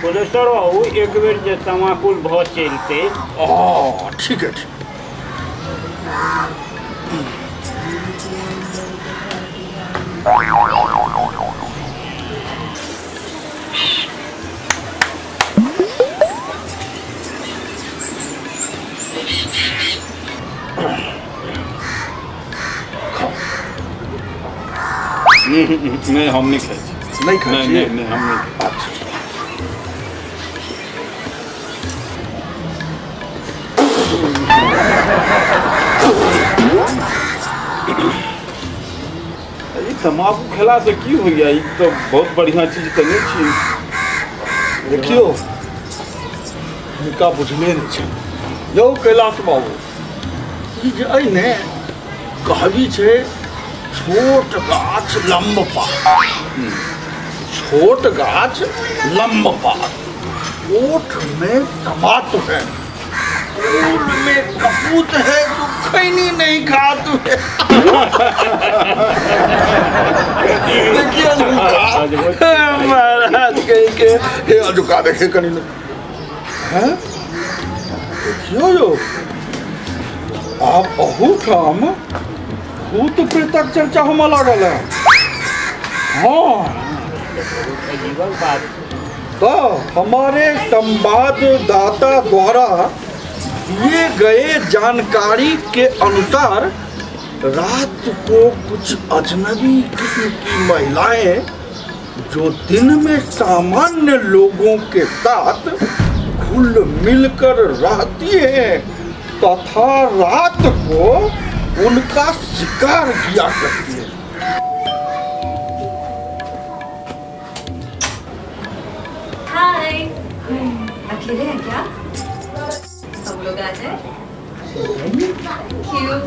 Professor बाबू एक बेर जे तमाकुल भ चलते। ठीक है ठीक। नहीं हम नहीं खाई। नहीं खाई? नहीं हम नहीं खाई। तम्बाकू खेला से की हो गया? तो बहुत बढ़िया चीज तो नहीं थी। देखियो निका बुझले नहीं छे यौ कैलाश बाबू, ई जे अइ ने कहबी छे छोट गाछ लंब पात। छोट गाछ लंब पात। ओठ में टमाटो है, ओठ में कपूत है, तो खैनी नहीं खा तू है। देखिए महाराज कहीं के हे अजुका देखे कहीं हैं। देखियो यो आप बहुत हम भूत प्रेतक चर्चा हम लागल है। हाँ तो हमारे संवाददाता द्वारा दिए गए जानकारी के अनुसार रात को कुछ अजनबी किस्म की महिलाएं जो दिन में सामान्य लोगों के साथ घुल मिलकर रहती हैं तथा रात को उनका शिकार किया करती है। हाय, अकेले हैं क्या? हम लोग आ जाए। क्यों?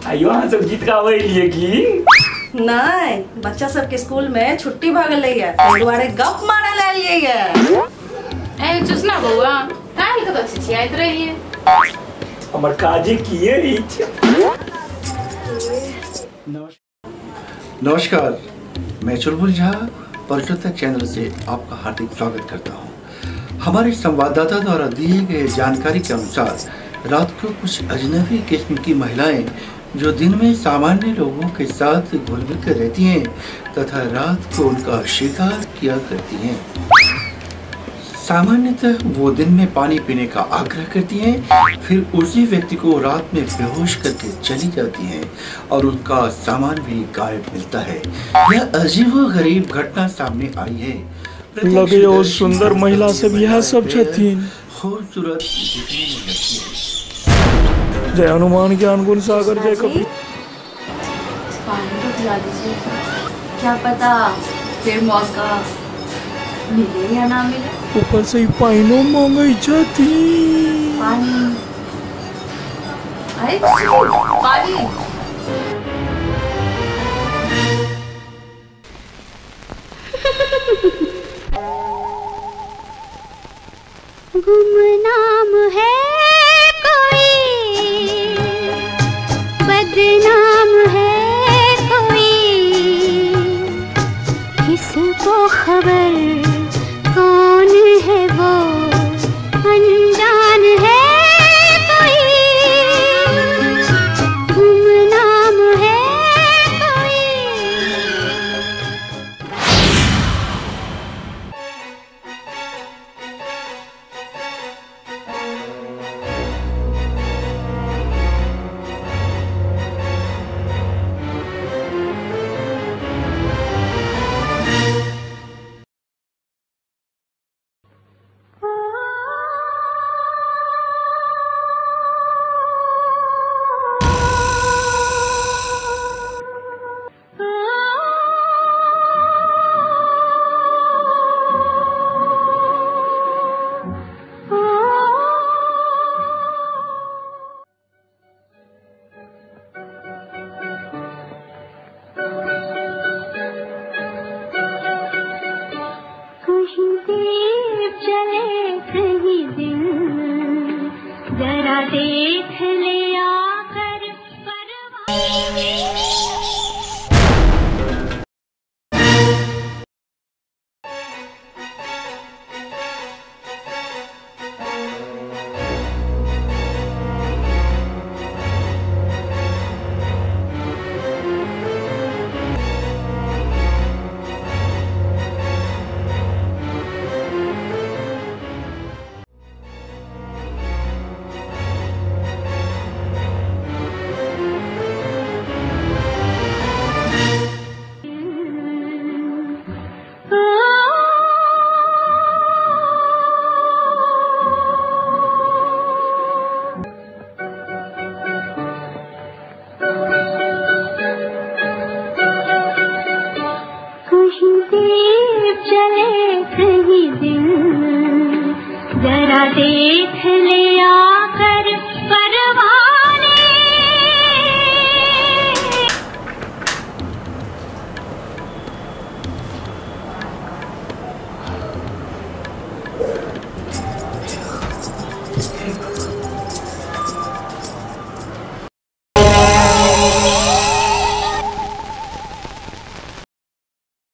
आइयो हाँ सब गीत गावे लिए की नहीं, बच्चा सबके स्कूल में छुट्टी भ गई है, ताहि दुआरे गप मारे ले लिए है। ए चुसना बउआ, काहे तो अच्छी आइत रही है। हमर काजे किए रही थी। नमस्कार, मैं चुलबुल झा पर्यटक चैनल से आपका हार्दिक स्वागत करता हूं। हमारे संवाददाता द्वारा दिए गए जानकारी के अनुसार रात को कुछ अजनबी किस्म की महिलाएं जो दिन में सामान्य लोगों के साथ घुल मिल कर रहती हैं तथा रात को उनका शिकार किया करती हैं। सामान्यतः वो दिन में पानी पीने का आग्रह करती हैं, फिर उसी व्यक्ति को रात में बेहोश करके चली जाती हैं और उनका सामान भी गायब मिलता है। यह अजीबोगरीब घटना सामने आई है। लगे वो सुंदर महिला सब यह सब छथिन। खूबसूरत जय हनुमान ज्ञान गुण सागर जय कपी। पानी तो पिला दीजिए, क्या पता फिर मौका मिले या ना मिले। ऊपर से ही पाइनो मांगे छथी। पानी, अरे पानी। गुमनाम है बदनाम है कोई, किसको खबर कौन है वो, अनजान है कोई, गुमनाम है कोई। जरा देख ले आकर देख